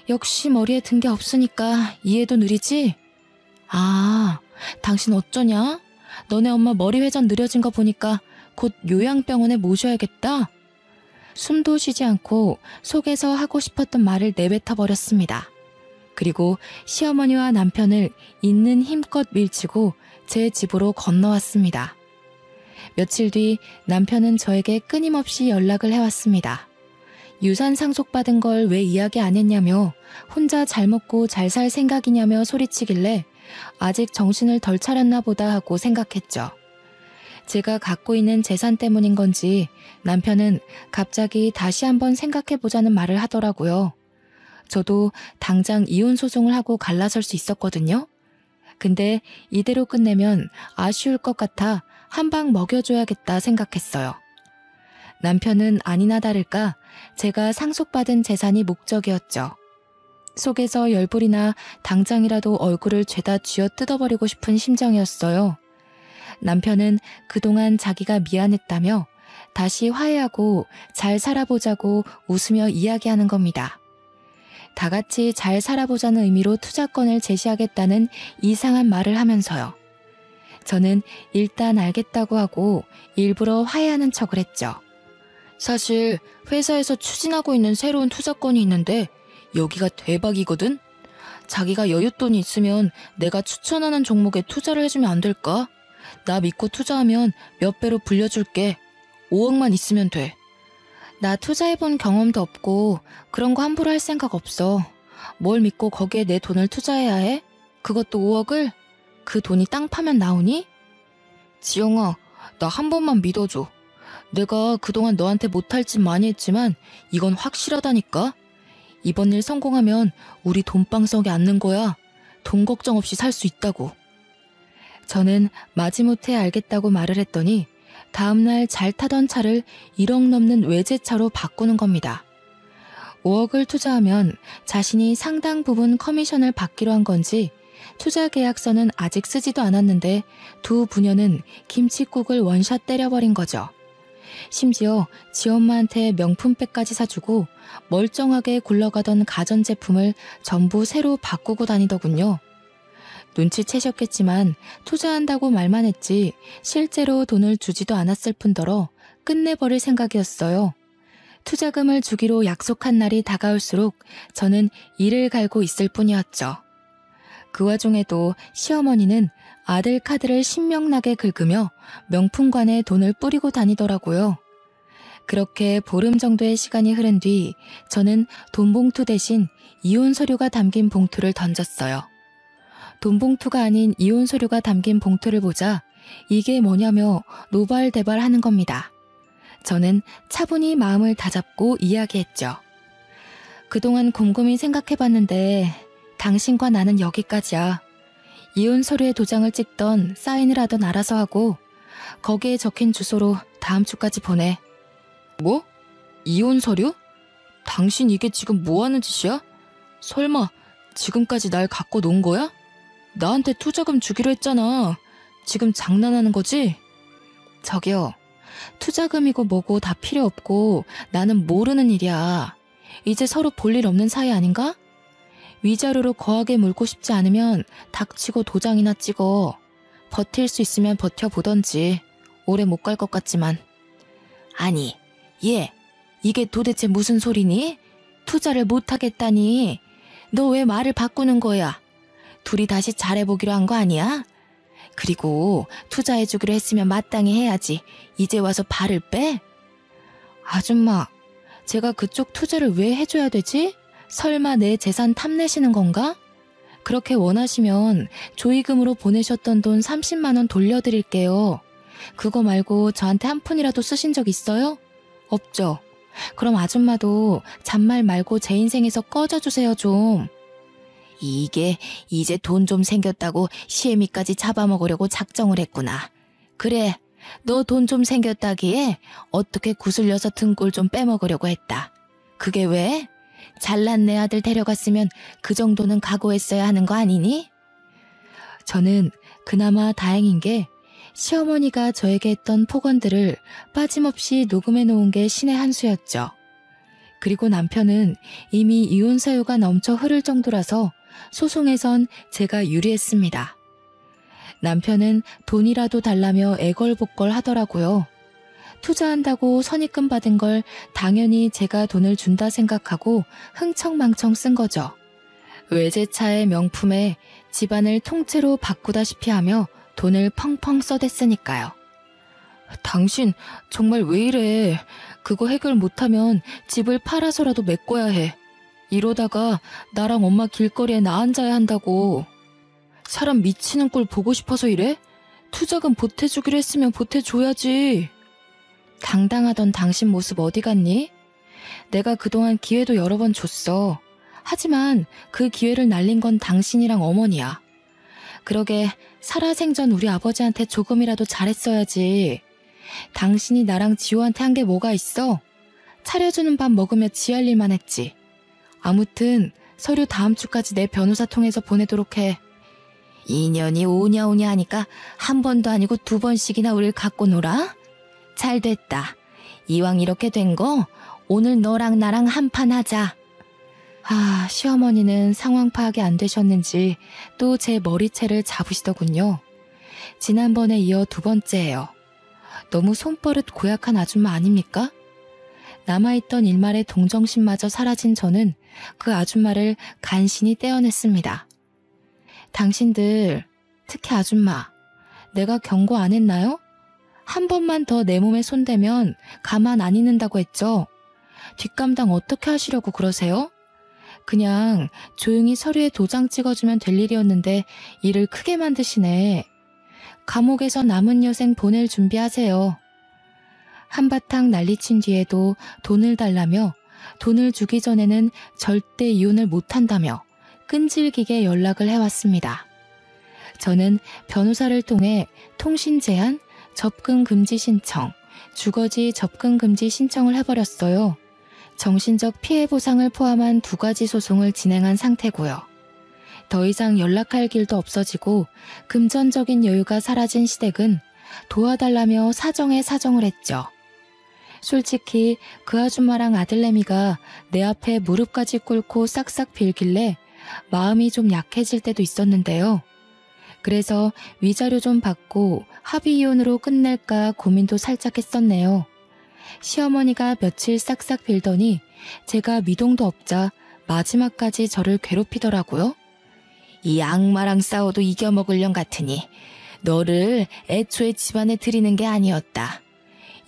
역시 머리에 든 게 없으니까 이해도 느리지? 아, 당신 어쩌냐? 너네 엄마 머리 회전 느려진 거 보니까 곧 요양병원에 모셔야겠다. 숨도 쉬지 않고 속에서 하고 싶었던 말을 내뱉어 버렸습니다. 그리고 시어머니와 남편을 있는 힘껏 밀치고 제 집으로 건너왔습니다. 며칠 뒤 남편은 저에게 끊임없이 연락을 해왔습니다. 유산 상속받은 걸 왜 이야기 안 했냐며 혼자 잘 먹고 잘 살 생각이냐며 소리치길래 아직 정신을 덜 차렸나 보다 하고 생각했죠. 제가 갖고 있는 재산 때문인 건지 남편은 갑자기 다시 한번 생각해보자는 말을 하더라고요. 저도 당장 이혼 소송을 하고 갈라설 수 있었거든요. 근데 이대로 끝내면 아쉬울 것 같아 한 방 먹여줘야겠다 생각했어요. 남편은 아니나 다를까 제가 상속받은 재산이 목적이었죠. 속에서 열불이 나 당장이라도 얼굴을 죄다 쥐어 뜯어버리고 싶은 심정이었어요. 남편은 그동안 자기가 미안했다며 다시 화해하고 잘 살아보자고 웃으며 이야기하는 겁니다. 다 같이 잘 살아보자는 의미로 투자권을 제시하겠다는 이상한 말을 하면서요. 저는 일단 알겠다고 하고 일부러 화해하는 척을 했죠. 사실 회사에서 추진하고 있는 새로운 투자건이 있는데 여기가 대박이거든? 자기가 여윳돈이 있으면 내가 추천하는 종목에 투자를 해주면 안 될까? 나 믿고 투자하면 몇 배로 불려줄게. 5억만 있으면 돼. 나 투자해본 경험도 없고 그런 거 함부로 할 생각 없어. 뭘 믿고 거기에 내 돈을 투자해야 해? 그것도 5억을? 그 돈이 땅 파면 나오니? 지영아, 나 한 번만 믿어줘. 내가 그동안 너한테 못할 짓 많이 했지만 이건 확실하다니까? 이번 일 성공하면 우리 돈방석에 앉는 거야. 돈 걱정 없이 살 수 있다고. 저는 마지못해 알겠다고 말을 했더니 다음날 잘 타던 차를 1억 넘는 외제차로 바꾸는 겁니다. 5억을 투자하면 자신이 상당 부분 커미션을 받기로 한 건지 투자 계약서는 아직 쓰지도 않았는데 두 부녀는 김칫국을 원샷 때려버린 거죠. 심지어 지엄마한테 명품백까지 사주고 멀쩡하게 굴러가던 가전제품을 전부 새로 바꾸고 다니더군요. 눈치채셨겠지만 투자한다고 말만 했지 실제로 돈을 주지도 않았을 뿐더러 끝내버릴 생각이었어요. 투자금을 주기로 약속한 날이 다가올수록 저는 이를 갈고 있을 뿐이었죠. 그 와중에도 시어머니는 아들 카드를 신명나게 긁으며 명품관에 돈을 뿌리고 다니더라고요. 그렇게 보름 정도의 시간이 흐른 뒤 저는 돈봉투 대신 이혼 서류가 담긴 봉투를 던졌어요. 돈봉투가 아닌 이혼 서류가 담긴 봉투를 보자 이게 뭐냐며 노발대발하는 겁니다. 저는 차분히 마음을 다잡고 이야기했죠. 그동안 곰곰이 생각해봤는데 당신과 나는 여기까지야. 이혼 서류에 도장을 찍던 사인을 하던 알아서 하고 거기에 적힌 주소로 다음 주까지 보내. 뭐? 이혼 서류? 당신 이게 지금 뭐 하는 짓이야? 설마 지금까지 날 갖고 논 거야? 나한테 투자금 주기로 했잖아. 지금 장난하는 거지? 저기요. 투자금이고 뭐고 다 필요 없고 나는 모르는 일이야. 이제 서로 볼 일 없는 사이 아닌가? 위자료로 거하게 물고 싶지 않으면 닥치고 도장이나 찍어. 버틸 수 있으면 버텨보던지. 오래 못 갈 것 같지만. 아니, 얘, 이게 도대체 무슨 소리니? 투자를 못하겠다니. 너 왜 말을 바꾸는 거야? 둘이 다시 잘해보기로 한 거 아니야? 그리고 투자해주기로 했으면 마땅히 해야지. 이제 와서 발을 빼? 아줌마, 제가 그쪽 투자를 왜 해줘야 되지? 설마 내 재산 탐내시는 건가? 그렇게 원하시면 조의금으로 보내셨던 돈 30만 원 돌려드릴게요. 그거 말고 저한테 한 푼이라도 쓰신 적 있어요? 없죠? 그럼 아줌마도 잔말 말고 제 인생에서 꺼져주세요 좀. 이게 이제 돈 좀 생겼다고 시애미까지 잡아먹으려고 작정을 했구나. 그래, 너 돈 좀 생겼다기에 어떻게 구슬려서 등골 좀 빼먹으려고 했다. 그게 왜? 잘난 내 아들 데려갔으면 그 정도는 각오했어야 하는 거 아니니? 저는 그나마 다행인 게 시어머니가 저에게 했던 폭언들을 빠짐없이 녹음해 놓은 게 신의 한 수였죠. 그리고 남편은 이미 이혼 사유가 넘쳐 흐를 정도라서 소송에선 제가 유리했습니다. 남편은 돈이라도 달라며 애걸복걸 하더라고요. 투자한다고 선입금 받은 걸 당연히 제가 돈을 준다 생각하고 흥청망청 쓴 거죠. 외제차의 명품에 집안을 통째로 바꾸다시피 하며 돈을 펑펑 써댔으니까요. 당신 정말 왜 이래. 그거 해결 못하면 집을 팔아서라도 메꿔야 해. 이러다가 나랑 엄마 길거리에 나 앉아야 한다고. 사람 미치는 꼴 보고 싶어서 이래? 투자금 보태주기로 했으면 보태줘야지. 당당하던 당신 모습 어디 갔니? 내가 그동안 기회도 여러 번 줬어. 하지만 그 기회를 날린 건 당신이랑 어머니야. 그러게 살아생전 우리 아버지한테 조금이라도 잘했어야지. 당신이 나랑 지호한테 한 게 뭐가 있어? 차려주는 밥 먹으며 지할 일만 했지. 아무튼 서류 다음 주까지 내 변호사 통해서 보내도록 해. 2년이 오냐오냐 하니까 한 번도 아니고 2번씩이나 우릴 갖고 놀아? 잘 됐다. 이왕 이렇게 된 거 오늘 너랑 나랑 한판 하자. 시어머니는 상황 파악이 안 되셨는지 또 제 머리채를 잡으시더군요. 지난번에 이어 2번째예요. 너무 손버릇 고약한 아줌마 아닙니까? 남아있던 일말의 동정심마저 사라진 저는 그 아줌마를 간신히 떼어냈습니다. 당신들, 특히 아줌마, 내가 경고 안 했나요? 한 번만 더 내 몸에 손대면 가만 안 있는다고 했죠? 뒷감당 어떻게 하시려고 그러세요? 그냥 조용히 서류에 도장 찍어주면 될 일이었는데 일을 크게 만드시네. 감옥에서 남은 여생 보낼 준비하세요. 한바탕 난리친 뒤에도 돈을 달라며 돈을 주기 전에는 절대 이혼을 못한다며 끈질기게 연락을 해왔습니다. 저는 변호사를 통해 통신 제한, 접근 금지 신청, 주거지 접근 금지 신청을 해버렸어요. 정신적 피해 보상을 포함한 2가지 소송을 진행한 상태고요. 더 이상 연락할 길도 없어지고 금전적인 여유가 사라진 시댁은 도와달라며 사정에 사정을 했죠. 솔직히 그 아줌마랑 아들내미가 내 앞에 무릎까지 꿇고 싹싹 빌길래 마음이 좀 약해질 때도 있었는데요. 그래서 위자료 좀 받고 합의 이혼으로 끝낼까 고민도 살짝 했었네요. 시어머니가 며칠 싹싹 빌더니 제가 미동도 없자 마지막까지 저를 괴롭히더라고요. 이 악마랑 싸워도 이겨먹을 년 같으니 너를 애초에 집안에 들이는 게 아니었다.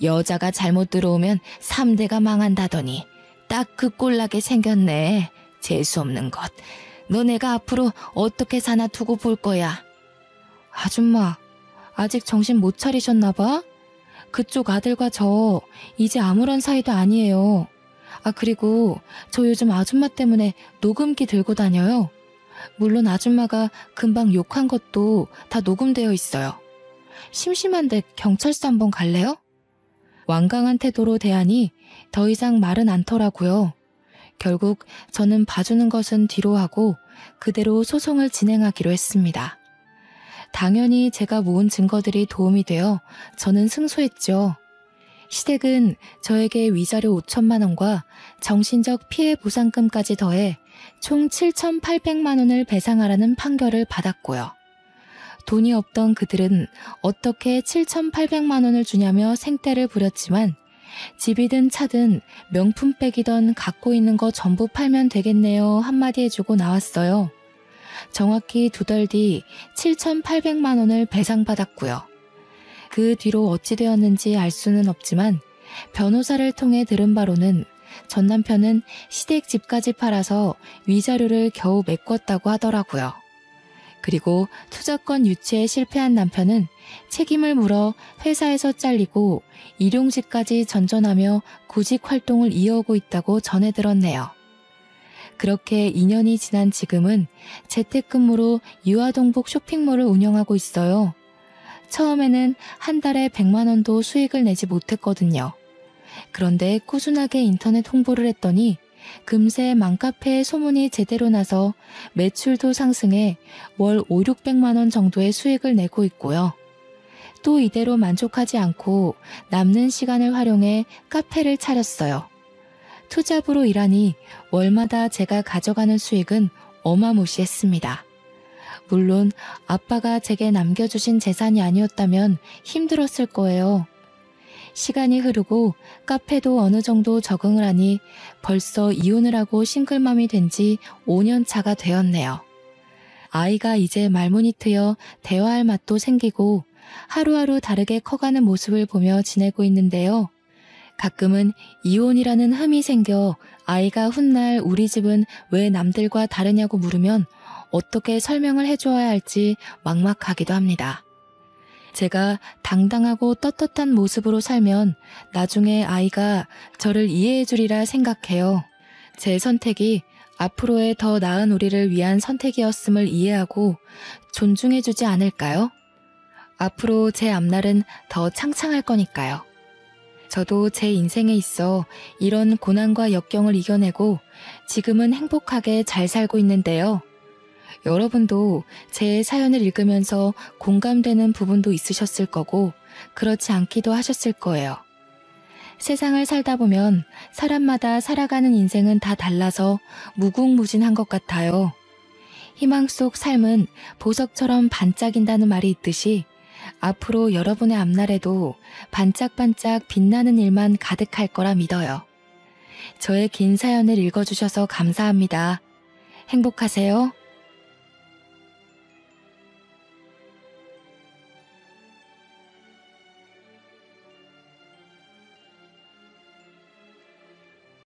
여자가 잘못 들어오면 3대가 망한다더니 딱 그 꼴나게 생겼네. 재수없는 것. 너네가 앞으로 어떻게 사나 두고 볼 거야. 아줌마, 아직 정신 못 차리셨나 봐? 그쪽 아들과 저 이제 아무런 사이도 아니에요. 그리고 저 요즘 아줌마 때문에 녹음기 들고 다녀요. 물론 아줌마가 금방 욕한 것도 다 녹음되어 있어요. 심심한데 경찰서 한번 갈래요? 완강한 태도로 대하니 더 이상 말은 않더라고요. 결국 저는 봐주는 것은 뒤로 하고 그대로 소송을 진행하기로 했습니다. 당연히 제가 모은 증거들이 도움이 되어 저는 승소했죠. 시댁은 저에게 위자료 5천만 원과 정신적 피해 보상금까지 더해 총 7,800만 원을 배상하라는 판결을 받았고요. 돈이 없던 그들은 어떻게 7,800만 원을 주냐며 생떼를 부렸지만 집이든 차든 명품백이던 갖고 있는 거 전부 팔면 되겠네요 한마디 해주고 나왔어요. 정확히 2달 뒤 7,800만 원을 배상받았고요. 그 뒤로 어찌 되었는지 알 수는 없지만 변호사를 통해 들은 바로는 전 남편은 시댁 집까지 팔아서 위자료를 겨우 메꿨다고 하더라고요. 그리고 투자권 유치에 실패한 남편은 책임을 물어 회사에서 잘리고 일용직까지 전전하며 구직 활동을 이어오고 있다고 전해 들었네요. 그렇게 2년이 지난 지금은 재택근무로 유아동복 쇼핑몰을 운영하고 있어요. 처음에는 한 달에 100만 원도 수익을 내지 못했거든요. 그런데 꾸준하게 인터넷 홍보를 했더니 금세 맘카페에 소문이 제대로 나서 매출도 상승해 월 5,600만 원 정도의 수익을 내고 있고요. 또 이대로 만족하지 않고 남는 시간을 활용해 카페를 차렸어요. 투잡으로 일하니 월마다 제가 가져가는 수익은 어마무시했습니다. 물론 아빠가 제게 남겨주신 재산이 아니었다면 힘들었을 거예요. 시간이 흐르고 카페도 어느 정도 적응을 하니 벌써 이혼을 하고 싱글맘이 된 지 5년 차가 되었네요. 아이가 이제 말문이 트여 대화할 맛도 생기고 하루하루 다르게 커가는 모습을 보며 지내고 있는데요. 가끔은 이혼이라는 흠이 생겨 아이가 훗날 우리 집은 왜 남들과 다르냐고 물으면 어떻게 설명을 해줘야 할지 막막하기도 합니다. 제가 당당하고 떳떳한 모습으로 살면 나중에 아이가 저를 이해해 주리라 생각해요. 제 선택이 앞으로의 더 나은 우리를 위한 선택이었음을 이해하고 존중해 주지 않을까요? 앞으로 제 앞날은 더 창창할 거니까요. 저도 제 인생에 있어 이런 고난과 역경을 이겨내고 지금은 행복하게 잘 살고 있는데요. 여러분도 제 사연을 읽으면서 공감되는 부분도 있으셨을 거고 그렇지 않기도 하셨을 거예요. 세상을 살다 보면 사람마다 살아가는 인생은 다 달라서 무궁무진한 것 같아요. 희망 속 삶은 보석처럼 반짝인다는 말이 있듯이 앞으로 여러분의 앞날에도 반짝반짝 빛나는 일만 가득할 거라 믿어요. 저의 긴 사연을 읽어주셔서 감사합니다. 행복하세요.